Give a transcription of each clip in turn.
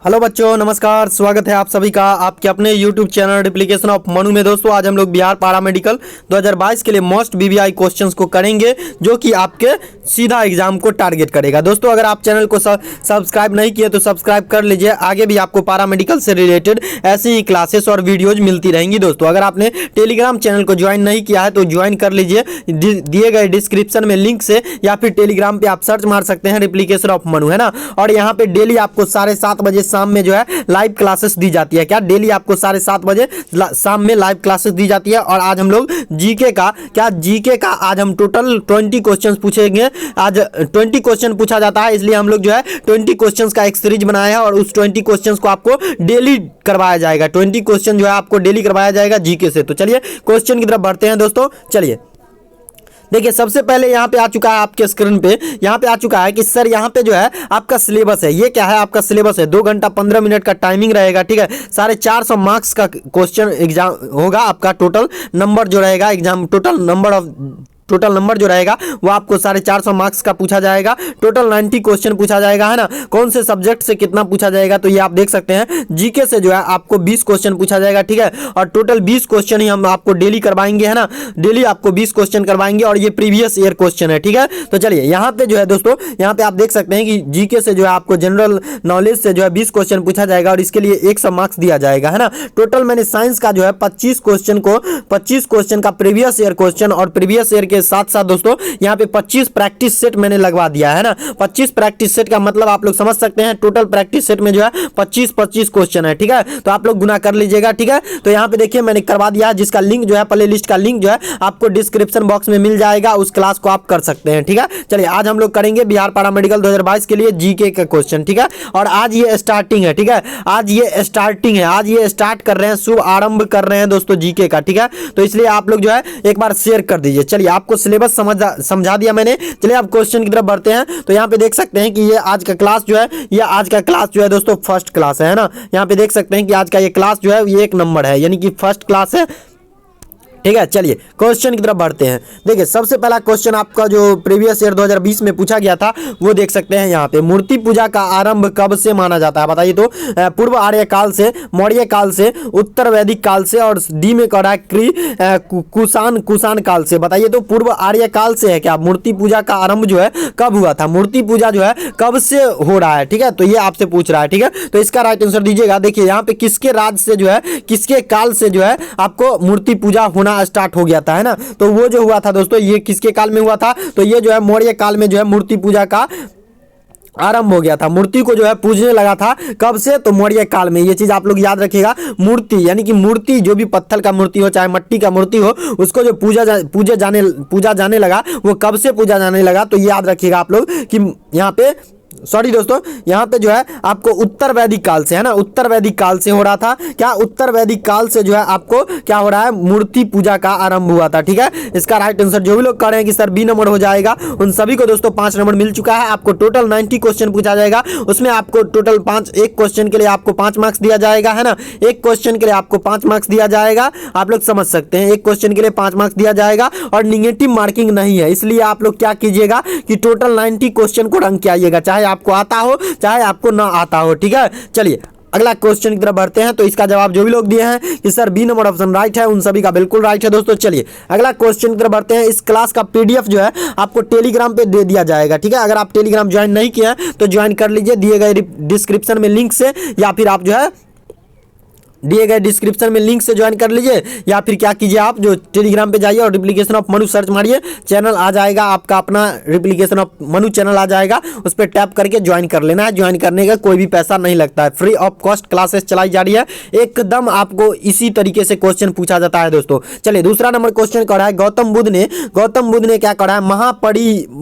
Hello बच्चों, नमस्कार। स्वागत है आप सभी का आपके अपने YouTube channel replication of Manu में। दोस्तों आज हम लोग बिहार पारा मेडिकल 2022 के लिए मोस्ट BBI क्वेश्चंस को करेंगे, जो कि आपके सीधा एग्जाम को टारगेट करेगा। दोस्तों अगर आप चैनल को सब्सक्राइब नहीं किए तो सब्सक्राइब कर लीजिए। आगे भी आपको पारा मेडिकल से रिलेटेड ऐसी ही क्लासेस और वीडियोज मिलती रहेंगी। दोस्तों अगर आपने टेलीग्राम चैनल को ज्वाइन नहीं किया है तो ज्वाइन कर लीजिए, दिए गए डिस्क्रिप्शन में लिंक से, या फिर टेलीग्राम पे आप सर्च मार सकते हैं रिप्लिकेशन ऑफ मनु, है ना। और यहाँ पे डेली आपको 7:30 बजे शाम में जो है लाइव क्लासेस दी जाती है। क्या डेली आपको 7:30 बजे शाम में लाइव क्लासेस दी जाती है। और आज हम लोग जीके का आज हम टोटल 20 क्वेश्चंस पूछेंगे। आज 20 क्वेश्चन पूछा जाता है, इसलिए हम लोग जो है 20 क्वेश्चंस का एक सीरीज बनाया है और उस 20 क्वेश्चंस को आपको डेली करवाया जाएगा। 20 क्वेश्चन जो है आपको डेली करवाया जाएगा जीके से। तो चलिए क्वेश्चन की तरफ बढ़ते हैं दोस्तों। चलिए देखिए, सबसे पहले यहाँ पे आ चुका है आपके स्क्रीन पे, यहाँ पे आ चुका है कि सर यहाँ पे जो है आपका सिलेबस है। ये क्या है? आपका सिलेबस है। 2 घंटा 15 मिनट का टाइमिंग रहेगा, ठीक है। 450 मार्क्स का क्वेश्चन एग्जाम होगा। आपका टोटल नंबर जो रहेगा एग्जाम, टोटल नंबर जो रहेगा वो आपको 450 मार्क्स का पूछा जाएगा। टोटल 90 क्वेश्चन पूछा जाएगा, है ना। कौन से सब्जेक्ट से कितना पूछा जाएगा तो ये आप देख सकते हैं। जीके से जो है आपको 20 क्वेश्चन पूछा जाएगा, ठीक है। और टोटल 20 क्वेश्चन ही हम आपको डेली करवाएंगे, है ना। डेली आपको 20 क्वेश्चन करवाएंगे और ये प्रीवियस ईयर क्वेश्चन है, ठीक है। तो चलिए यहाँ पे जो है दोस्तों, यहाँ पे आप देख सकते हैं कि जीके से जो है आपको जनरल नॉलेज से जो है 20 क्वेश्चन पूछा जाएगा और इसके लिए 100 मार्क्स दिया जाएगा, है ना। टोटल मैंने साइंस का जो है 25 क्वेश्चन का प्रीवियस ईयर क्वेश्चन और प्रीवियस ईयर के साथ साथ दोस्तों यहाँ पे 25 प्रैक्टिस सेट मैंने लगवा दिया है ना। 25 प्रैक्टिस सेट का मतलब आप लोग समझ सकते हैं। टोटल प्रैक्टिस सेट में जो है 25 क्वेश्चन है, ठीक है। तो आप लोग गुना कर लीजिएगा, ठीक है। तो यहाँ पे देखिए मैंने करवा दिया है, जिसका लिंक जो है प्ले लिस्ट का लिंक जो है आपको डिस्क्रिप्शन बॉक्स में मिल जाएगा। उस क्लास को आप कर सकते हैं, ठीक है। चलिए आज हम लोग करेंगे बिहार पारा मेडिकल 2022 के लिए जीके का क्वेश्चन, ठीक है। और आज ये स्टार्टिंग है, ठीक है। आज ये स्टार्टिंग है, आज ये स्टार्ट कर रहे हैं, शुभ आरंभ कर रहे हैं दोस्तों जीके का, ठीक है। तो इसलिए आप लोग जो है एक बार शेयर कर दीजिए। चलिए आपको सिलेबस समझा दिया मैंने। चलिए आप क्वेश्चन की तरफ बढ़ते हैं। तो यहाँ पे देख सकते हैं कि ये आज का क्लास जो है, ये आज का क्लास जो है दोस्तों फर्स्ट क्लास है ना। यहाँ पे देख सकते हैं कि आज का ये क्लास जो है ये 1 नंबर है, यानी कि फर्स्ट क्लास है, ठीक है। चलिए क्वेश्चन की तरफ बढ़ते हैं। देखिए सबसे पहला क्वेश्चन आपका जो प्रीवियस ईयर 2020 में पूछा गया था वो देख सकते हैं यहाँ पे। मूर्ति पूजा का आरंभ कब से माना जाता है बताइए। तो पूर्व आर्य काल से, मौर्य काल से, उत्तर वैदिक काल से, और डी में कह रहा है कुषाण काल से। बताइए तो पूर्व आर्य काल से है क्या? मूर्ति पूजा का आरंभ जो है कब हुआ था? मूर्ति पूजा जो है कब से हो रहा है, ठीक है। तो ये आपसे पूछ रहा है, ठीक है। तो इसका राइट आंसर दीजिएगा। देखिए यहाँ पे किसके राज से जो है, किसके काल से जो है आपको मूर्ति पूजा होना स्टार्ट हो गया था, है ना। तो वो जो हुआ था दोस्तों ये किसके काल में हुआ था? तो ये जो है मौर्य काल में जो है मूर्ति पूजा का आरंभ हो गया था। मूर्ति को जो है पूजने लगा था कब से? तो मौर्य काल में। ये चीज आप लोग याद रखिएगा। मूर्ति यानी कि मूर्ति जो भी पत्थर का मूर्ति हो चाहे मट्टी का मूर्ति हो, उसको जो पूजा जाने लगा वो कब से पूजा जाने लगा? तो ये याद रखिएगा आप लोग कि यहाँ पे सॉरी दोस्तों, यहाँ पे जो है आपको उत्तर वैदिक काल से, है ना। उत्तर वैदिक काल से हो रहा था। क्या? उत्तर वैदिक काल से जो है आपको क्या हो रहा है? मूर्ति पूजा का आरंभ हुआ था, ठीक है। इसका राइट आंसर जो भी लोग कह रहे हैं कि सर बी नंबर हो जाएगा, उन सभी को दोस्तों 5 नंबर मिल चुका है। आपको टोटल 90 क्वेश्चन पूछा जाएगा, उसमें आपको टोटल एक क्वेश्चन के लिए आपको 5 मार्क्स दिया जाएगा, है ना। एक क्वेश्चन के लिए आपको 5 मार्क्स दिया जाएगा। आप लोग समझ सकते हैं, एक क्वेश्चन के लिए 5 मार्क्स दिया जाएगा और निगेटिव मार्किंग नहीं है। इसलिए आप लोग क्या कीजिएगा कि टोटल 90 क्वेश्चन को रंग के आइएगा, चाहे आपको आता हो चाहे आपको ना आता हो, ठीक है। चलिए अगला क्वेश्चन की तरफ बढ़ते हैं। तो इसका जवाब जो भी लोग दिए हैं कि sir B number option right है, उन सभी का बिल्कुल राइट है दोस्तों। चलिए अगला क्वेश्चन की तरफ बढ़ते हैं। इस क्लास का पीडीएफ जो है आपको टेलीग्राम पे दे दिया जाएगा, ठीक है। अगर आप टेलीग्राम ज्वाइन नहीं किए हैं तो ज्वाइन कर लीजिए, दिए गए डिस्क्रिप्शन में लिंक से, या फिर आप जो है दिए गए डिस्क्रिप्शन में लिंक से ज्वाइन कर लीजिए, या फिर क्या कीजिए आप जो टेलीग्राम पे जाइए और रिप्लिकेशन ऑफ मनु सर्च मारिए, चैनल आ जाएगा आपका अपना रिप्लिकेशन ऑफ मनु चैनल आ जाएगा, उस पर टैप करके ज्वाइन कर लेना है। ज्वाइन करने का कोई भी पैसा नहीं लगता है, फ्री ऑफ कॉस्ट क्लासेस चलाई जा रही है। एकदम आपको इसी तरीके से क्वेश्चन पूछा जाता है दोस्तों। चलिए दूसरा नंबर क्वेश्चन करा है गौतम बुद्ध ने क्या करा है?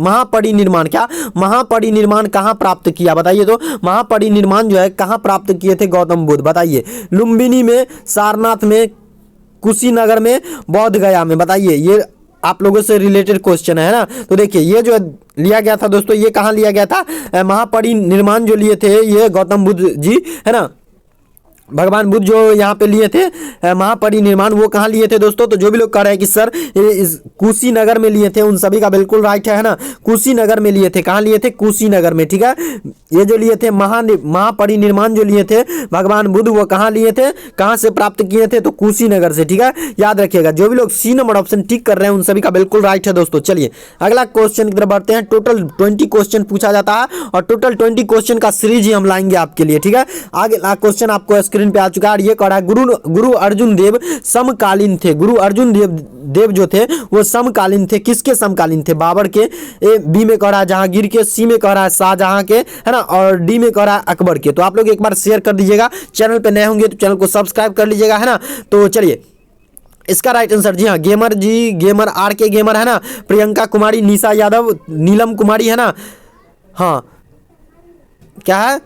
महापरिनिर्वाण। क्या? महापरिनिर्वाण कहाँ प्राप्त किया बताइए। तो महापरिनिर्वाण जो है कहाँ प्राप्त किए थे गौतम बुद्ध? बताइए। लुम्बिनी में, सारनाथ में, कुशीनगर में, बोध गया में। बताइए, ये आप लोगों से रिलेटेड क्वेश्चन है ना। तो देखिए ये जो लिया गया था दोस्तों, ये कहाँ लिया गया था? महापरिनिर्वाण जो लिए थे ये गौतम बुद्ध जी, है ना, भगवान बुद्ध जो यहाँ पे लिए थे महापरिनिर्वाण, वो कहाँ लिए थे दोस्तों? तो जो भी लोग कह रहे हैं कि सर इस कुशीनगर में लिए थे, उन सभी का बिल्कुल राइट है ना। कुशीनगर में लिए थे। कहाँ लिए थे? कुशीनगर में, ठीक है। ये जो लिए थे महापरिनिर्वाण जो लिए थे भगवान बुद्ध, वो कहाँ लिए थे, कहाँ से प्राप्त किए थे? तो कुशीनगर से, ठीक है, याद रखिएगा। जो भी लोग सी नंबर ऑप्शन टिक कर रहे हैं उन सभी का बिल्कुल राइट है दोस्तों। चलिए अगला क्वेश्चन की तरफ बढ़ते हैं। टोटल 20 क्वेश्चन पूछा जाता है और टोटल 20 क्वेश्चन का सीरीज ही हम लाएंगे आपके लिए, ठीक है। आगे क्वेश्चन आपको स्क्रीन पे आ चुका है और ये कह रहा है गुरु अर्जुन देव समकालीन थे। गुरु अर्जुन देव जो थे वो समकालीन थे। किसके समकालीन थे? बाबर के। बी में कह रहा है जहांगीर के, सी में कह रहा है शाहजहां के, है ना, और डी में कह रहा है अकबर के। तो आप लोग एक बार शेयर कर दीजिएगा। चैनल पे नए होंगे तो चैनल को सब्सक्राइब कर लीजिएगा, है ना। तो चलिए इसका राइट आंसर, जी हाँ, गेमर आर के गेमर, है ना, प्रियंका कुमारी, निशा यादव, नीलम कुमारी, है ना, हाँ, क्या है,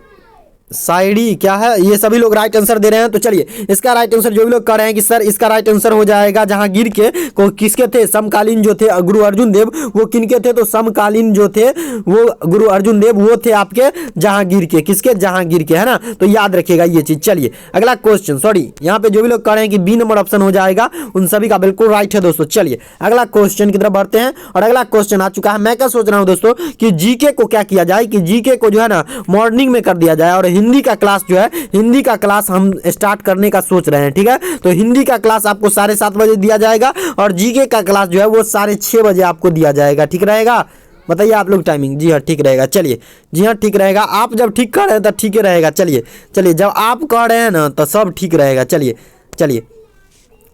साइडी, क्या है, ये सभी लोग राइट आंसर दे रहे हैं। तो चलिए इसका राइट आंसर जो भी लोग कह रहे हैं कि सर इसका राइट आंसर हो जाएगा जहांगीर के। को किसके थे? समकालीन जो थे गुरु अर्जुन देव, वो किनके थे? तो समकालीन जो थे वो गुरु अर्जुन देव वो थे आपके जहांगीर के। किसके? जहांगीर के, है ना। तो याद रखिएगा ये चीज। चलिए अगला क्वेश्चन, सॉरी यहाँ पे जो भी लोग कह रहे हैं कि बी नंबर ऑप्शन हो जाएगा, उन सभी का बिल्कुल राइट है दोस्तों। चलिए अगला क्वेश्चन की तरफ बढ़ते हैं और अगला क्वेश्चन आ चुका है। मैं क्या सोच रहा हूँ दोस्तों कि जीके को क्या किया जाए, कि जीके को जो है ना मॉर्निंग में कर दिया जाए और हिंदी का क्लास जो है, हिंदी का क्लास हम स्टार्ट करने का सोच रहे हैं, ठीक है। तो हिंदी का क्लास आपको 7:30 बजे दिया जाएगा और जीके का क्लास जो है वो 6:30 बजे आपको दिया जाएगा, ठीक रहेगा? बताइए आप लोग टाइमिंग। जी हाँ ठीक रहेगा। चलिए जी हाँ ठीक रहेगा। आप जब ठीक कह रहे हैं तो ठीक ही रहेगा। चलिए जब आप कह रहे हैं ना तो सब ठीक रहेगा। चलिए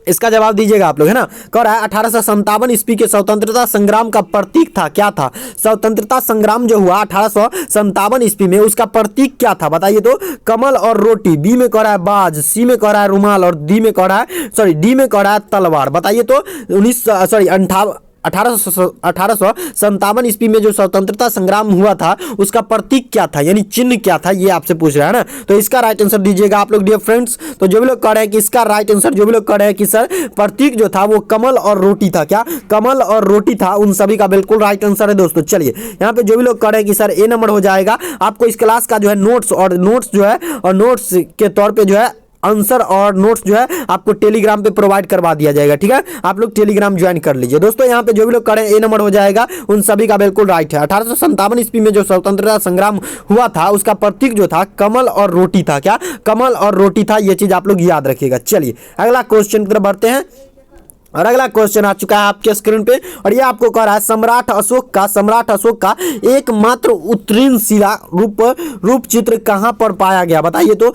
इसका जवाब दीजिएगा आप लोग, है ना। कह रहा है 1857 ईस्वी के स्वतंत्रता संग्राम का प्रतीक था, क्या था? स्वतंत्रता संग्राम जो हुआ 1857 ईस्वी में, उसका प्रतीक क्या था? बताइए तो। कमल और रोटी। बी में कह रहा है बाज, सी में कह रहा है रुमाल और डी में कह रहा है तलवार। बताइए तो 1857 ईस्वी में जो स्वतंत्रता संग्राम हुआ था उसका प्रतीक क्या था, यानी चिन्ह क्या था, ये आपसे पूछ रहा है ना। तो इसका राइट आंसर दीजिएगा आप लोग डियर फ्रेंड्स। तो जो भी लोग कह रहे हैं कि इसका राइट आंसर, जो भी लोग कह रहे हैं कि सर प्रतीक जो था वो कमल और रोटी था, क्या कमल और रोटी था, उन सभी का बिल्कुल राइट आंसर है दोस्तों। चलिए यहाँ पे जो भी लोग कह रहे हैं कि सर ए नंबर हो जाएगा, आपको इस क्लास का जो है नोट्स जो है और नोट्स के तौर पे जो है आंसर और नोट्स जो है आपको टेलीग्राम पे प्रोवाइड करवा दिया जाएगा, ठीक है। आप लोग टेलीग्राम ज्वाइन कर लीजिए दोस्तों। यहाँ पे जो भी लोग करें ए नंबर हो जाएगा, उन सभी का बिल्कुल राइट है। 1857 ईस्वी में जो स्वतंत्रता संग्राम हुआ था उसका प्रतीक जो था कमल और रोटी था, क्या कमल और रोटी था, ये चीज आप लोग याद रखिएगा। चलिए अगला क्वेश्चन की तरफ बढ़ते हैं और अगला क्वेश्चन आ चुका है आपके स्क्रीन पे और ये आपको कह रहा है सम्राट अशोक का एकमात्र उत्तीर्ण शिला रूप चित्र कहां पर पाया गया? बताइए तो।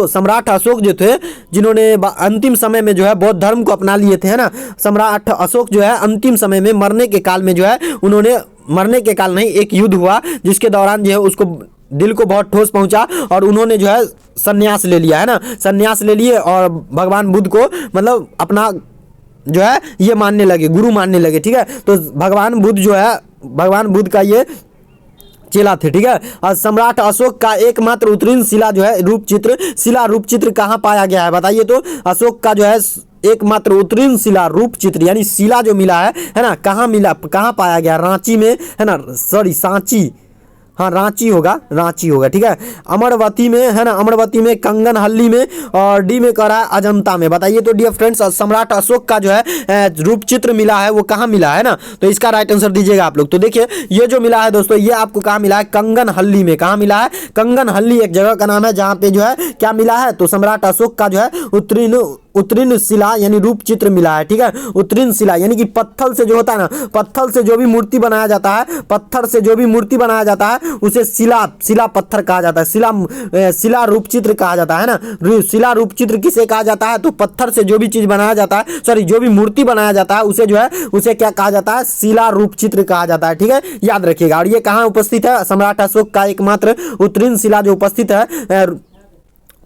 सम्राट अशोक जो थे, जिन्होंने अंतिम समय में जो है बौद्ध धर्म को अपना लिए थे, है ना। सम्राट अशोक जो है अंतिम समय में मरने के काल में जो है उन्होंने, मरने के काल नहीं, एक युद्ध हुआ जिसके दौरान जो है उसको दिल को बहुत ठोस पहुंचा और उन्होंने जो है संन्यास ले लिया, है ना। संन्यास ले लिए और भगवान बुद्ध को मतलब अपना जो है ये मानने लगे, गुरु मानने लगे, ठीक है। तो भगवान बुद्ध जो है, भगवान बुद्ध का ये चेला थे, ठीक है। और सम्राट अशोक का एकमात्र उत्तीर्ण शिला जो है रूप चित्र कहाँ पाया गया है? बताइए तो। अशोक का जो है एकमात्र उत्तीर्ण शिला रूप चित्र यानी शिला जो मिला है ना, कहाँ मिला, कहाँ पाया गया? रांची में, है ना, सॉरी सांची, हाँ रांची होगा, ठीक है। अमरवती में, है ना, अमरवती में, कंगनहल्ली में और डी में कह रहा है अजंता में। बताइए तो डियर फ्रेंड्स, सम्राट अशोक का जो है रूप चित्र मिला है वो कहाँ मिला है ना। तो इसका राइट आंसर दीजिएगा आप लोग। तो देखिए ये जो मिला है दोस्तों, ये आपको कहाँ मिला है? कंगनहल्ली में। कहाँ मिला है? कंगनहल्ली एक जगह का नाम है जहाँ पे जो है क्या मिला है? तो सम्राट अशोक का जो है उत्तीर्ण शिला यानी रूप चित्र मिला है, ठीक है। उत्तीर्ण शिला यानी कि पत्थर से जो होता है ना, पत्थर से जो भी मूर्ति बनाया जाता है, पत्थर से जो भी मूर्ति बनाया जाता है उसे शिला पत्थर कहा जाता है, शिला रूप चित्र कहा जाता है ना। शिला रूप चित्र किसे कहा जाता है? तो पत्थर से जो भी चीज बनाया जाता है, सॉरी जो भी मूर्ति बनाया जाता है उसे जो है उसे क्या कहा जाता है? शिला रूप चित्र कहा जाता है, ठीक है, याद रखिएगा। और ये कहाँ उपस्थित है? सम्राट अशोक का एकमात्र उत्तीर्ण शिला जो उपस्थित है,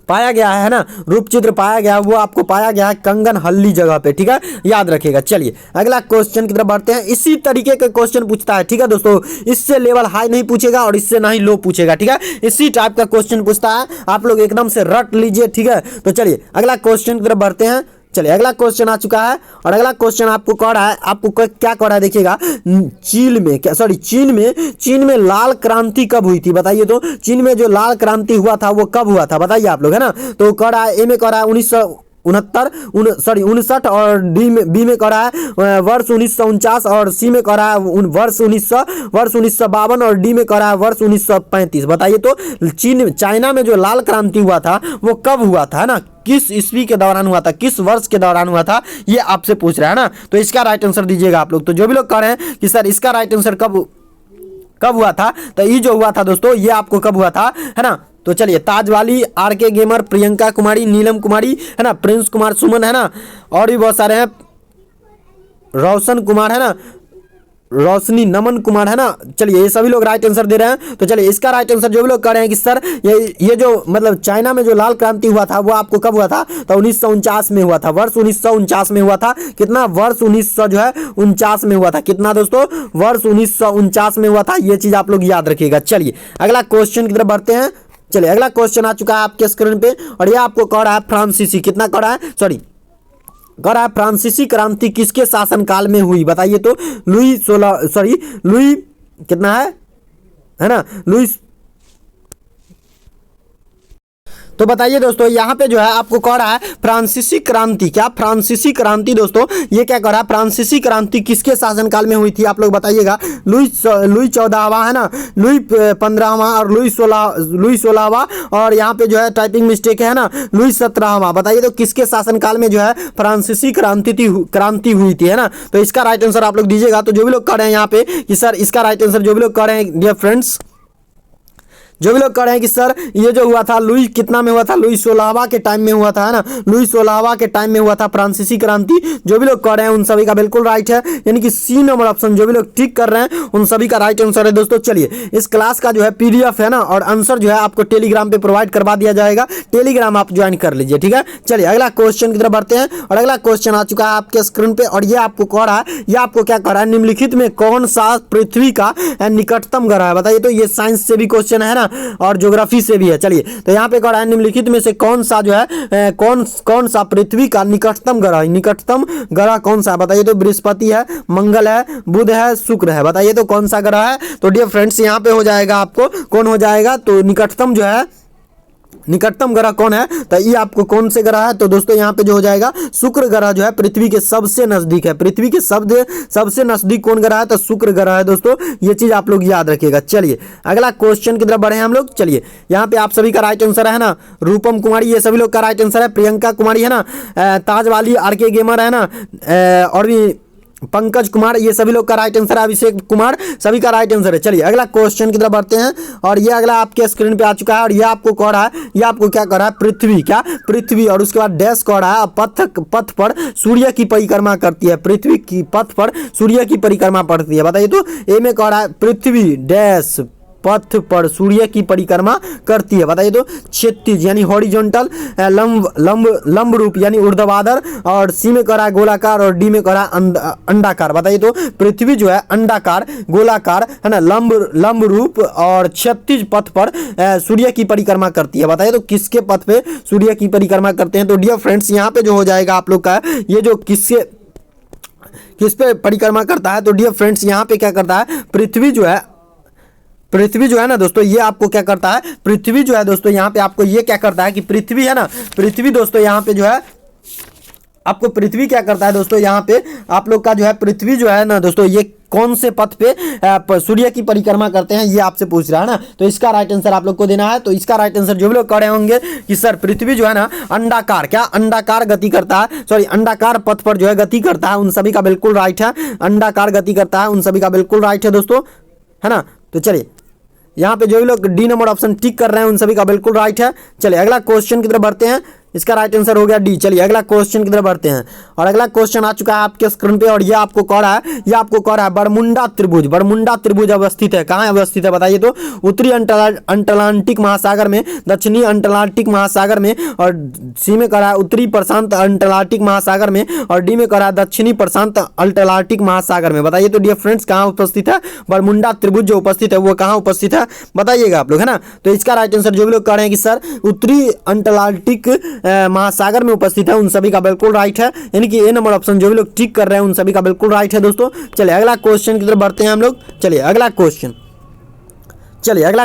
पाया गया है ना, रूप चित्र पाया गया, वो आपको पाया गया है कंगनहल्ली जगह पे, ठीक है, याद रखिएगा। चलिए अगला क्वेश्चन की तरफ बढ़ते हैं। इसी तरीके के क्वेश्चन पूछता है, ठीक है दोस्तों। इससे लेवल हाई नहीं पूछेगा और इससे ना ही लो पूछेगा, ठीक है। इसी टाइप का क्वेश्चन पूछता है, आप लोग एकदम से रट लीजिए, ठीक है। तो चलिए अगला क्वेश्चन की तरफ बढ़ते हैं। चलिए अगला क्वेश्चन आ चुका है और अगला क्वेश्चन आपको कह रहा है, आपको क्या कह रहा है देखिएगा, चीन में लाल क्रांति कब हुई थी बताइए। तो चीन में जो लाल क्रांति हुआ था वो कब हुआ था बताइए आप लोग, है ना। तो कह रहा है ए में कह रहा है 1969 और बी में कह रहा है वर्ष 1949 और सी में कह रहा है वर्ष 1952 और डी में कह रहा है वर्ष 1935। बताइए तो चाइना में जो लाल क्रांति हुआ था वो कब हुआ था, है ना, किस ईस्वी के दौरान हुआ था, किस वर्ष के दौरान हुआ था, ये आपसे पूछ रहा है ना। तो इसका राइट आंसर दीजिएगा आप लोग। तो जो भी लोग कह रहे हैं कि सर इसका राइट आंसर कब हुआ था, तो ये जो हुआ था दोस्तों ये आपको कब हुआ था, है ना। तो चलिए ताजवाली, आरके गेमर, प्रियंका कुमारी, नीलम कुमारी, है ना, प्रिंस कुमार सुमन, है ना, और भी बहुत सारे हैं, रोशन कुमार, है ना, रोशनी नमन कुमार, है ना। चलिए ये सभी लोग राइट आंसर दे रहे हैं। तो चलिए इसका राइट आंसर जो भी लोग कह रहे हैं कि सर ये जो मतलब चाइना में जो लाल क्रांति हुआ था वो आपको कब हुआ था, तो 1949 में हुआ था, वर्ष 1949 में हुआ था। कितना, वर्ष 1949 में हुआ था। कितना दोस्तों, वर्ष 1949 में हुआ था। ये चीज आप लोग याद रखिएगा। चलिए अगला क्वेश्चन की तरफ बढ़ते हैं। चलिए अगला क्वेश्चन आ चुका है आपके स्क्रीन पे और ये आपको कह रहा है फ्रांसीसी, कितना कह रहा है, कह रहा है फ्रांसीसी क्रांति किसके शासनकाल में हुई बताइए। तो लुई कितना है ना, लुई। तो बताइए दोस्तों यहाँ पे जो है आपको कह रहा है फ्रांसीसी क्रांति, क्या फ्रांसीसी क्रांति दोस्तों ये क्या कह रहा है, फ्रांसीसी क्रांति किसके शासनकाल में हुई थी आप लोग बताइएगा। लुई 14वां, है ना, लुई 15वां और लुई 16वां और यहाँ पे जो है टाइपिंग मिस्टेक है ना, लुई 17वां। बताइए तो किसके शासनकाल में जो है फ्रांसीसी क्रांति हुई थी, है ना। तो इसका राइट आंसर आप लोग दीजिएगा। तो जो भी लोग कह रहे हैं यहाँ पे कि सर इसका राइट आंसर, जो भी लोग कह रहे हैं डियर फ्रेंड्स, जो भी लोग कह रहे हैं कि सर ये जो हुआ था लुई कितना में हुआ था, लुई 16वां के टाइम में हुआ था, है ना, लुई 16वां के टाइम में हुआ था फ्रांसीसी क्रांति। जो भी लोग कह रहे हैं उन सभी का बिल्कुल राइट है, यानी कि सी नंबर ऑप्शन जो भी लोग टिक कर रहे हैं उन सभी का राइट आंसर है दोस्तों। चलिए इस क्लास का जो है PDF है ना और आंसर जो है आपको टेलीग्राम पे प्रोवाइड करवा दिया जाएगा, टेलीग्राम आप ज्वाइन कर लीजिए, ठीक है। चलिए अगला क्वेश्चन की तरफ बढ़ते हैं और अगला क्वेश्चन आ चुका है आपके स्क्रीन पे और ये आपको कह रहा है, ये आपको क्या कह रहा है, निम्नलिखित में कौन सा पृथ्वी का निकटतम ग्रह है बताइए। तो ये साइंस से भी क्वेश्चन है ना और ज्योग्राफी से भी है। चलिए तो यहाँ पे कह रहा है निम्नलिखित में से कौन सा जो है कौन सा पृथ्वी का निकटतम ग्रह कौन सा है बताइए। तो बृहस्पति है, मंगल है, बुध है, शुक्र है। बताइए तो कौन सा ग्रह है। तो डियर फ्रेंड्स यहाँ पे हो जाएगा आपको कौन हो जाएगा, तो निकटतम जो है निकटतम ग्रह कौन है, तो ये आपको कौन से ग्रह है, तो दोस्तों यहाँ पे जो हो जाएगा शुक्र ग्रह जो है पृथ्वी के सबसे नजदीक है। पृथ्वी के सबसे नजदीक कौन ग्रह है, तो शुक्र ग्रह है दोस्तों। ये चीज आप लोग याद रखिएगा। चलिए अगला क्वेश्चन की तरफ बढ़े हम लोग। चलिए यहाँ पे आप सभी का राइट आंसर है ना, रूपम कुमारी, ये सभी लोग का राइट आंसर है, प्रियंका कुमारी है ना, ताजवाली, आरके गेमर है ना, और भी पंकज कुमार, ये सभी लोग का राइट आंसर है, अभिषेक कुमार, सभी का राइट आंसर है। चलिए अगला क्वेश्चन की तरफ बढ़ते हैं और ये अगला आपके स्क्रीन पे आ चुका है और ये आपको कह रहा है, ये आपको क्या कह रहा है, पृथ्वी और उसके बाद डैश कह रहा है पथ पर सूर्य की परिक्रमा करती है, पृथ्वी की पथ पर सूर्य की परिक्रमा पड़ती है। बताइए तो ए में कह रहा है पृथ्वी डैश पथ पर सूर्य की परिक्रमा करती है। बताइए तो क्षैतिज यानी हॉरिजॉन्टल, लंब रूप यानी ऊर्ध्वाधर, और सी में कह रहा है गोलाकार और डी में कह रहा है अंडाकार। बताइए तो पृथ्वी जो है अंडाकार, गोलाकार, है ना, लंब रूप और क्षैतिज पथ पर सूर्य की परिक्रमा करती है। बताइए तो किसके पथ पे सूर्य की परिक्रमा करते हैं। तो डियर फ्रेंड्स यहाँ पे जो हो जाएगा आप लोग का ये जो किस पे परिक्रमा करता है, तो डियर फ्रेंड्स यहाँ पे क्या करता है, पृथ्वी जो है ना दोस्तों, ये आपको क्या करता है, पृथ्वी जो है दोस्तों यहाँ पे आपको ये क्या करता है कि पृथ्वी है ना, पृथ्वी दोस्तों यहाँ पे जो है आपको पृथ्वी क्या करता है दोस्तों, यहाँ पे आप लोग का जो है पृथ्वी जो है ना दोस्तों ये कौन से पथ पे सूर्य की परिक्रमा करते हैं, ये आपसे पूछ रहा है ना। तो इसका राइट आंसर आप लोग को देना है। तो इसका राइट आंसर जो भी लोग कह रहे होंगे कि सर पृथ्वी जो है ना अंडाकार, क्या अंडाकार गति करता है, सॉरी अंडाकार पथ पर जो है गति करता है, उन सभी का बिल्कुल राइट है। अंडाकार गति करता है, उन सभी का बिल्कुल राइट है दोस्तों, है ना। तो चलिए यहाँ पे जो भी लोग डी नंबर ऑप्शन टिक कर रहे हैं उन सभी का बिल्कुल राइट है। चलिए अगला क्वेश्चन की तरफ बढ़ते हैं, इसका राइट आंसर हो गया डी। चलिए अगला क्वेश्चन की तरफ बढ़ते हैं और अगला क्वेश्चन आ चुका है आपके स्क्रीन पे और ये आपको कह रहा है बरमुंडा त्रिभुज अवस्थित है, कहाँ अवस्थित है बताइए। तो उत्तरी अटलांटिक महासागर में, दक्षिणी अटलांटिक महासागर में, और सी में कह रहा है उत्तरी प्रशांत अटलांटिक महासागर में, और डी में कह रहा है दक्षिणी प्रशांत अटलांटिक महासागर में। बताइए तो डियर फ्रेंड्स कहाँ उपस्थित है, बरमुंडा त्रिभुज जो उपस्थित है वो कहाँ उपस्थित है बताइएगा आप लोग, है ना। तो इसका राइट आंसर जो भी लोग कह रहे हैं कि सर उत्तरी अटलांटिक महासागर में उपस्थित है उन सभी का बिल्कुल राइट है, यानी कि ए नंबर ऑप्शन जो भी लोग टिक कर रहे हैं उन सभी का बिल्कुल राइट है दोस्तों। चलिए अगला क्वेश्चन की तरफ बढ़ते हैं हम लोग। चलिए अगला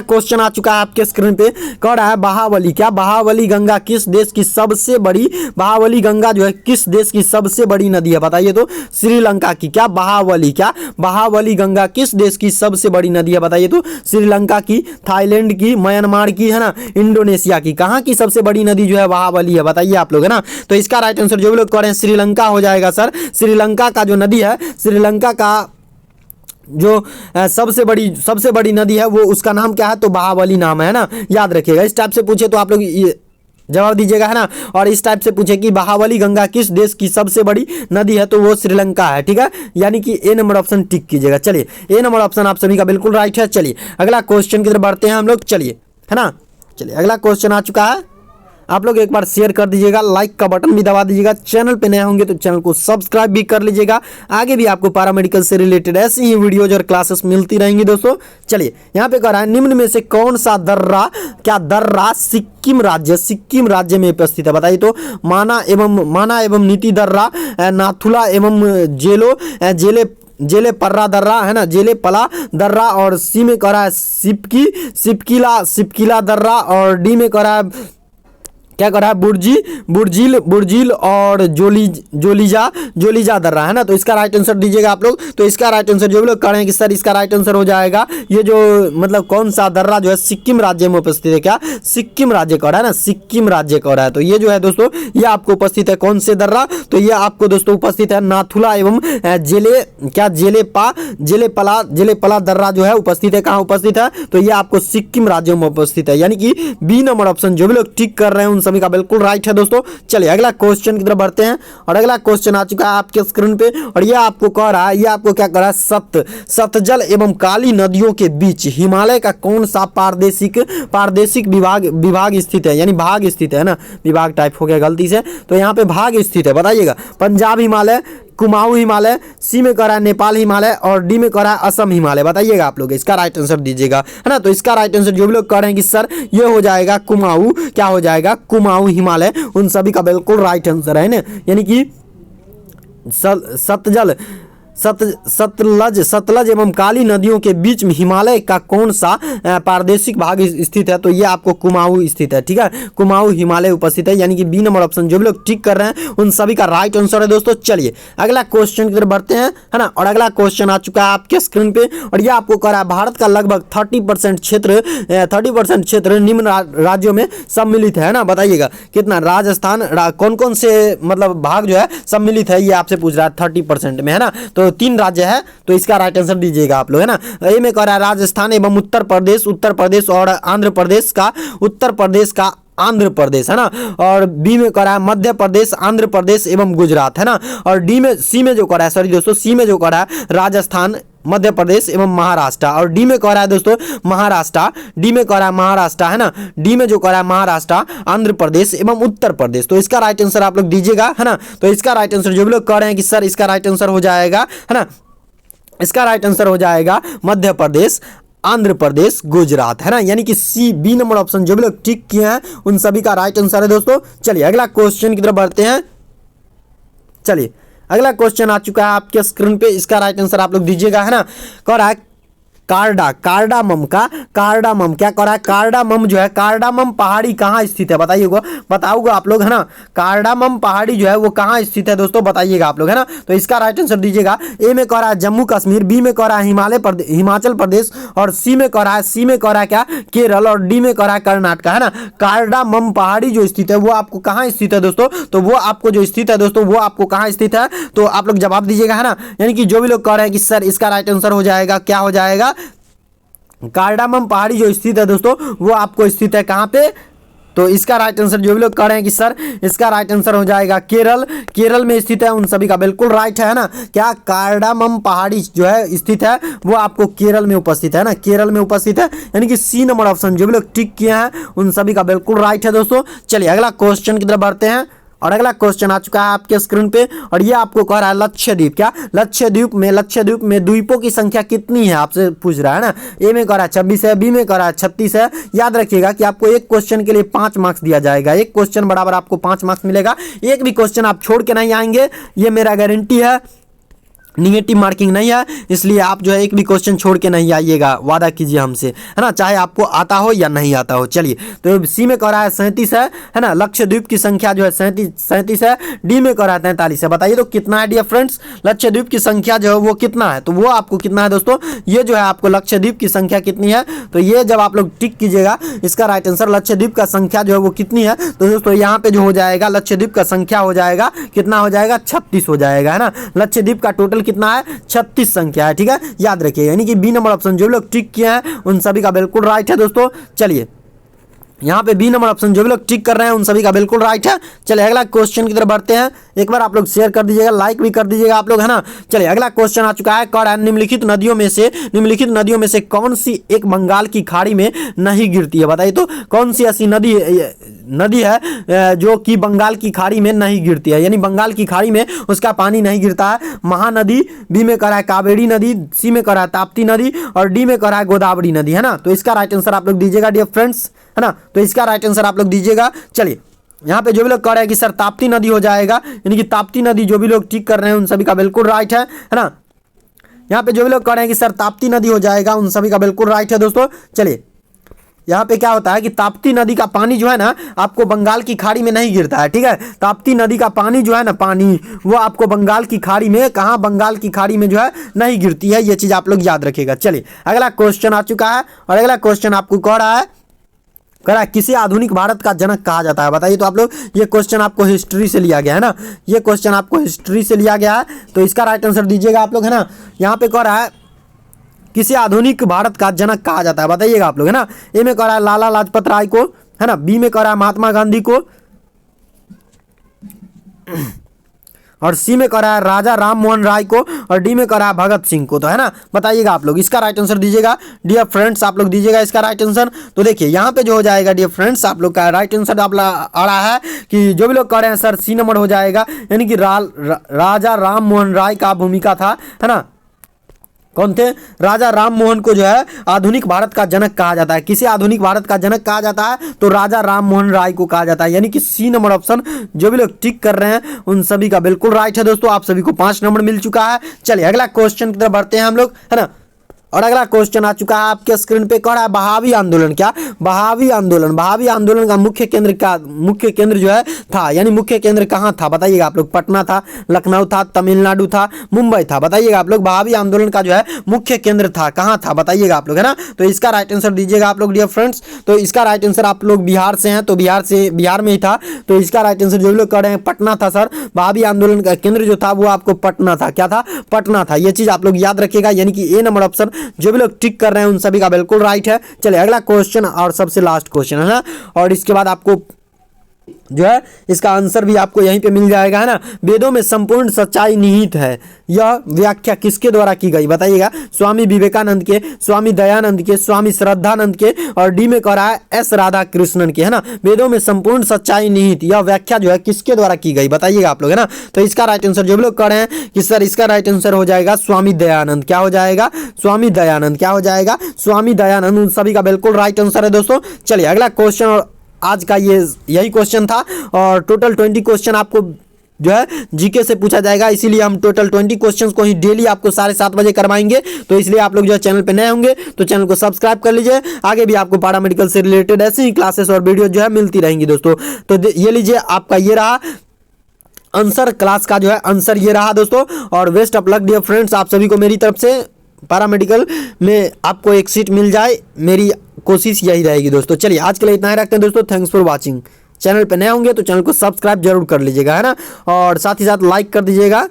क्वेश्चन आ चुका है आपके स्क्रीन पे। कह रहा है बहावली, क्या बहावली गंगा किस देश की सबसे बड़ी, बहावली गंगा जो है किस देश की सबसे बड़ी नदी है बताइए तो? श्रीलंका की। क्या बहावली गंगा किस देश की सबसे बड़ी नदी है बताइए तो? श्रीलंका की, थाईलैंड की, म्यांमार की, है ना, इंडोनेशिया की। कहाँ की सबसे बड़ी नदी जो है बहावली है बताइए आप लोग, है ना। तो इसका राइट आंसर जो भी लोग कह रहे हैं श्रीलंका हो जाएगा सर। श्रीलंका का जो नदी है, श्रीलंका का जो सबसे बड़ी नदी है वो उसका नाम क्या है? तो बहावली नाम है ना, याद रखिएगा। इस टाइप से पूछे तो आप लोग ये जवाब दीजिएगा, है ना। और इस टाइप से पूछे कि बहावली गंगा किस देश की सबसे बड़ी नदी है, तो वो श्रीलंका है, ठीक है। यानी कि ए नंबर ऑप्शन टिक कीजिएगा। चलिए ए नंबर ऑप्शन आप सभी का बिल्कुल राइट है। चलिए अगला क्वेश्चन की तरफ बढ़ते हैं हम लोग। चलिए, है ना, चलिए अगला क्वेश्चन आ चुका है। आप लोग एक बार शेयर कर दीजिएगा, लाइक का बटन भी दबा दीजिएगा, चैनल पे नए होंगे तो चैनल को सब्सक्राइब भी कर लीजिएगा। आगे भी आपको पैरामेडिकल से रिलेटेड ऐसी ही वीडियोज और क्लासेस मिलती रहेंगी दोस्तों। चलिए यहाँ पे कह रहा है निम्न में से कौन सा दर्रा सिक्किम राज्य में उपस्थित है बताइए तो? माना एवं नीति दर्रा, नाथुला एवं जेले पर्रा दर्रा, है ना, जेले पला दर्रा, और सी में कह रहा है सिपकिला दर्रा, और डी में कह रहा है क्या कर रहा है बुर्जिल और जोलीजा दर्रा, है ना। तो इसका राइट आंसर दीजिएगा आप लोग। तो इसका राइट आंसर जो भी लोग कर रहे हैं कि सर इसका राइट आंसर हो जाएगा ये जो मतलब कौन सा दर्रा जो है सिक्किम राज्य में उपस्थित है। क्या सिक्किम राज्य का है ना, सिक्किम राज्य का है। तो ये जो है दोस्तों ये आपको उपस्थित है कौन से दर्रा? तो ये आपको दोस्तों उपस्थित है नाथुला एवं जेले पला दर्रा जो है उपस्थित है। कहाँ उपस्थित है? तो ये आपको सिक्किम राज्य में उपस्थित है, यानी कि बी नंबर ऑप्शन जो भी लोग टिक कर रहे हैं सभी का बिल्कुल राइट है दोस्तों। चलिए अगला क्वेश्चन की तरफ बढ़ते हैं। और अगला क्वेश्चन आ चुका है आपके स्क्रीन पे, और ये आपको कह रहा है, ये आपको क्या कह रहा है, सतलज एवं काली नदियों के बीच हिमालय का कौन सा पारदेशिक विभाग स्थित है, यानी भाग स्थित है ना, विभाग टाइप हो गया गलती से, तो यहाँ पे भाग स्थित है बताइएगा। पंजाब हिमालय, कुमाऊं हिमालय, सी में कह रहा है नेपाल हिमालय, और डी में कह रहा है असम हिमालय। बताइएगा आप लोग, इसका राइट आंसर दीजिएगा, है ना। तो इसका राइट आंसर जो भी लोग कह रहे हैं कि सर ये हो जाएगा कुमाऊं, क्या हो जाएगा? कुमाऊं हिमालय, उन सभी का बिल्कुल राइट आंसर है ना, यानी कि सतलज एवं काली नदियों के बीच में हिमालय का कौन सा पारदेशिक भाग स्थित है? तो ये आपको कुमाऊं स्थित है, ठीक है, कुमाऊं हिमालय उपस्थित है, यानी कि बी नंबर ऑप्शन जो भी लोग टिक कर रहे हैं उन सभी का राइट आंसर है दोस्तों। चलिए अगला क्वेश्चन की तरफ बढ़ते हैं, है ना। और अगला क्वेश्चन आ चुका है आपके स्क्रीन पे, और ये आपको कह रहा है भारत का लगभग 30% क्षेत्र निम्न राज्यों में सम्मिलित है ना। बताइएगा कितना? राजस्थान कौन कौन से मतलब भाग जो है सम्मिलित है, ये आपसे पूछ रहा है 30% में, है ना। तो 3 राज्य है, तो इसका राइट आंसर दीजिएगा आप लोग, है ना। ए में कह रहा है राजस्थान एवं उत्तर प्रदेश और आंध्र प्रदेश का आंध्र प्रदेश, है ना। और बी में कह रहा है मध्य प्रदेश, आंध्र प्रदेश एवं गुजरात, है ना। और सी में जो कह रहा है, सॉरी दोस्तों, सी में जो कह रहा है राजस्थान, मध्य प्रदेश एवं महाराष्ट्र, और डी में कह रहा है दोस्तों महाराष्ट्र, डी में कह रहा है महाराष्ट्र, है ना। डी में जो कह रहा है महाराष्ट्र, आंध्र प्रदेश एवं उत्तर प्रदेश। तो इसका राइट आंसर आप लोग दीजिएगा, है ना। तो इसका राइट आंसर जो भी लोग कह रहे हैं कि सर इसका राइट आंसर हो जाएगा, है ना, इसका राइट आंसर हो जाएगा मध्य प्रदेश, आंध्र प्रदेश, गुजरात, है ना, यानी कि सी बी नंबर ऑप्शन जो भी लोग टिक किए हैं उन सभी का राइट आंसर है दोस्तों। चलिए अगला क्वेश्चन की तरफ बढ़ते हैं। चलिए अगला क्वेश्चन आ चुका है आपके स्क्रीन पे, इसका राइट आंसर आप लोग दीजिएगा, है ना। कह रहा है कार्डामम क्या कर रहा है? कार्डामम जो है, कार्डामम पहाड़ी कहाँ स्थित है बताऊंगा आप लोग, है ना। कार्डामम पहाड़ी जो है वो कहाँ स्थित है दोस्तों, बताइएगा आप लोग, है ना। तो इसका राइट आंसर दीजिएगा। ए में कह रहा है जम्मू कश्मीर, बी में कह रहा है हिमाचल प्रदेश, और सी में कह रहा है क्या? केरल, और डी में कह रहा है कर्नाटक, है ना। कार्डामम पहाड़ी जो स्थित है वो आपको कहाँ स्थित है दोस्तों? तो वो आपको जो स्थित है दोस्तों वो आपको कहाँ स्थित है, तो आप लोग जवाब दीजिएगा, है ना। यानी कि जो भी लोग कह रहे हैं कि सर इसका राइट आंसर हो जाएगा, क्या हो जाएगा? कार्डामम पहाड़ी जो स्थित है दोस्तों वो आपको स्थित है कहाँ पे? तो इसका राइट आंसर जो भी लोग कह रहे हैं कि सर इसका राइट आंसर हो जाएगा केरल में स्थित है, उन सभी का बिल्कुल राइट है ना। क्या कार्डामम पहाड़ी जो है स्थित है वो आपको केरल में उपस्थित है ना, केरल में उपस्थित है, यानी कि सी नंबर ऑप्शन जो भी लोग टिक किए हैं उन सभी का बिल्कुल राइट है दोस्तों। चलिए अगला क्वेश्चन की तरफ बढ़ते हैं। और अगला क्वेश्चन आ चुका है आपके स्क्रीन पे, और ये आपको कह रहा है लक्षद्वीप। क्या लक्षद्वीप में द्वीपों की संख्या कितनी है आपसे पूछ रहा है ना। ए में कह रहा है 26 है, बी में कह रहा है 36 है। याद रखिएगा कि आपको एक क्वेश्चन के लिए 5 मार्क्स दिया जाएगा, एक क्वेश्चन बराबर आपको 5 मार्क्स मिलेगा। एक भी क्वेश्चन आप छोड़ के नहीं आएंगे, ये मेरा गारंटी है। निगेटिव मार्किंग नहीं है, इसलिए आप जो है एक भी क्वेश्चन छोड़ के नहीं आइएगा, वादा कीजिए हमसे, है ना, चाहे आपको आता हो या नहीं आता हो। चलिए, तो सी में कह रहा है 37 है ना, लक्षद्वीप की संख्या जो है 37 है। डी में कह रहा है 43 है। बताइए तो कितना है डियर फ्रेंड्स, लक्षद्वीप की संख्या जो है वो कितना है, तो वो आपको कितना है दोस्तों, ये जो है आपको लक्षद्वीप की संख्या कितनी है, तो ये जब आप लोग टिक कीजिएगा इसका राइट आंसर लक्षद्वीप का संख्या जो है वो कितनी है, तो दोस्तों यहाँ पे जो हो जाएगा लक्षद्वीप का संख्या हो जाएगा कितना हो जाएगा, 36 हो जाएगा, है ना। लक्षद्वीप का टोटल कितना है, 36 संख्या है, ठीक है, याद रखिएगा। यानी कि बी नंबर ऑप्शन जो भी लोग टिक किए हैं उन सभी का बिल्कुल राइट है दोस्तों। चलिए, यहाँ पे बी नंबर ऑप्शन जो भी लोग टिक कर रहे हैं उन सभी का बिल्कुल राइट है। चलिए अगला क्वेश्चन की तरफ बढ़ते हैं। एक बार आप लोग शेयर कर दीजिएगा, लाइक भी कर दीजिएगा आप लोग, है ना। चलिए अगला क्वेश्चन आ चुका है, कह रहा है निम्नलिखित नदियों में से कौन सी एक बंगाल की खाड़ी में नहीं गिरती है। बताइए तो कौन सी ऐसी नदी है जो कि बंगाल की खाड़ी में नहीं गिरती है, यानी बंगाल की खाड़ी में उसका पानी नहीं गिरता है। महानदी, बी में कह रहा है कावेरी नदी, सी में कह रहा है ताप्ती नदी, और डी में कह रहा है गोदावरी नदी, है ना। तो इसका राइट आंसर आप लोग दीजिएगा डियर फ्रेंड्स, है ना। तो इसका राइट आंसर आप लोग दीजिएगा। चलिए, यहाँ पे जो भी लोग कह रहे हैं कि सर ताप्ती नदी हो जाएगा, यानी कि ताप्ती नदी, जो भी लोग ठीक कर रहे हैं उन सभी का बिल्कुल राइट है ना। यहाँ पे जो भी लोग कह रहे हैं कि सर ताप्ती नदी हो जाएगा, उन सभी का बिल्कुल राइट है दोस्तों। चलिए, यहाँ पे क्या होता है कि ताप्ती नदी का पानी जो है ना आपको बंगाल की खाड़ी में नहीं गिरता है, ठीक है। ताप्ती नदी का पानी जो है ना, पानी वो आपको बंगाल की खाड़ी में, कहाँ, बंगाल की खाड़ी में जो है नहीं गिरती है, ये चीज आप लोग याद रखिएगा। चलिए अगला क्वेश्चन आ चुका है, और अगला क्वेश्चन आपको कह रहा है किसे आधुनिक भारत का जनक कहा जाता है। बताइए तो आप लोग, ये क्वेश्चन आपको हिस्ट्री से लिया गया है ना, ये क्वेश्चन आपको हिस्ट्री से लिया गया है, तो इसका राइट आंसर दीजिएगा आप लोग, है ना। यहाँ पे कह रहा है किसे आधुनिक भारत का जनक कहा जाता है, बताइएगा आप लोग, है ना। ए में कह रहा है लाला लाजपत राय को, है ना, बी में कह रहा है महात्मा गांधी को, और सी में कह रहा है राजा राम मोहन राय को, और डी में कह रहा है भगत सिंह को, तो है ना। बताइएगा आप लोग, इसका राइट आंसर दीजिएगा डियर फ्रेंड्स, आप लोग दीजिएगा इसका राइट आंसर। तो देखिए यहाँ पे जो हो जाएगा डियर फ्रेंड्स, आप लोग का राइट आंसर आप आ रहा है कि जो भी लोग कह रहे हैं सर सी नंबर हो जाएगा, यानी कि राजा राम मोहन राय का भूमिका था, है ना। कौन थे, राजा राम मोहन को जो है आधुनिक भारत का जनक कहा जाता है। किसे आधुनिक भारत का जनक कहा जाता है, तो राजा राम मोहन राय को कहा जाता है, यानी कि सी नंबर ऑप्शन जो भी लोग टिक कर रहे हैं उन सभी का बिल्कुल राइट है दोस्तों। आप सभी को 5 नंबर मिल चुका है। चलिए अगला क्वेश्चन की तरफ बढ़ते हैं हम लोग, है ना। और अगला क्वेश्चन आ चुका है आपके स्क्रीन पे, कह रहा है बहावी आंदोलन। क्या, बहावी आंदोलन का मुख्य केंद्र जो है था, यानी मुख्य केंद्र कहाँ था, बताइएगा आप लोग। पटना था, लखनऊ था, तमिलनाडु था, मुंबई था, बताइएगा आप लोग। बहावी आंदोलन का जो है मुख्य केंद्र था, कहाँ था, बताइएगा आप लोग, है ना। तो इसका राइट आंसर दीजिएगा आप लोग डियर फ्रेंड्स। तो इसका राइट आंसर, आप लोग बिहार से हैं तो बिहार में ही था, तो इसका राइट आंसर जो भी लोग कह रहे हैं पटना था सर, बहावी आंदोलन का केंद्र जो था वो आपको पटना था। क्या था, पटना था, ये चीज आप लोग याद रखिएगा, यानी कि ए नंबर ऑप्शन जो भी लोग टिक कर रहे हैं उन सभी का बिल्कुल राइट है। चलिए अगला क्वेश्चन और सबसे लास्ट क्वेश्चन है ना, और इसके बाद आपको जो है इसका आंसर भी आपको यहीं पे मिल जाएगा, है ना। वेदों में संपूर्ण सच्चाई निहित है, यह व्याख्या किसके द्वारा की गई, बताइएगा। स्वामी विवेकानंद के, स्वामी दयानंद के, स्वामी श्रद्धानंद के, और डी में कह रहा है एस राधा कृष्णन के, है ना। वेदों में संपूर्ण सच्चाई निहित, यह व्याख्या जो है किसके द्वारा की गई, बताइएगा आप लोग, है ना। तो इसका राइट आंसर जो भी लोग कह रहे हैं कि सर इसका राइट आंसर हो जाएगा स्वामी दयानंद। क्या हो जाएगा, स्वामी दयानंद। क्या हो जाएगा, स्वामी दयानंद, उन सभी का बिल्कुल राइट आंसर है दोस्तों। चलिए अगला क्वेश्चन, और आज का यही क्वेश्चन था, और टोटल 20 क्वेश्चन आपको जो है जीके से पूछा जाएगा, इसीलिए हम टोटल 20 क्वेश्चंस को ही डेली आपको 7:30 बजे करवाएंगे। तो इसलिए आप लोग जो है चैनल पे नए होंगे तो चैनल को सब्सक्राइब कर लीजिए, आगे भी आपको पारा मेडिकल से रिलेटेड ऐसी ही क्लासेस और वीडियो जो है मिलती रहेंगी दोस्तों। तो ये लीजिए, आपका ये रहा आंसर, क्लास का जो है आंसर ये रहा दोस्तों। और best of luck dear friends, आप सभी को मेरी तरफ से पैरामेडिकल में आपको एक सीट मिल जाए, मेरी कोशिश यही रहेगी दोस्तों। चलिए आज के लिए इतना ही रखते हैं दोस्तों। Thanks for watching. चैनल पे नए होंगे तो चैनल को सब्सक्राइब जरूर कर लीजिएगा, है ना, और साथ ही साथ लाइक कर दीजिएगा।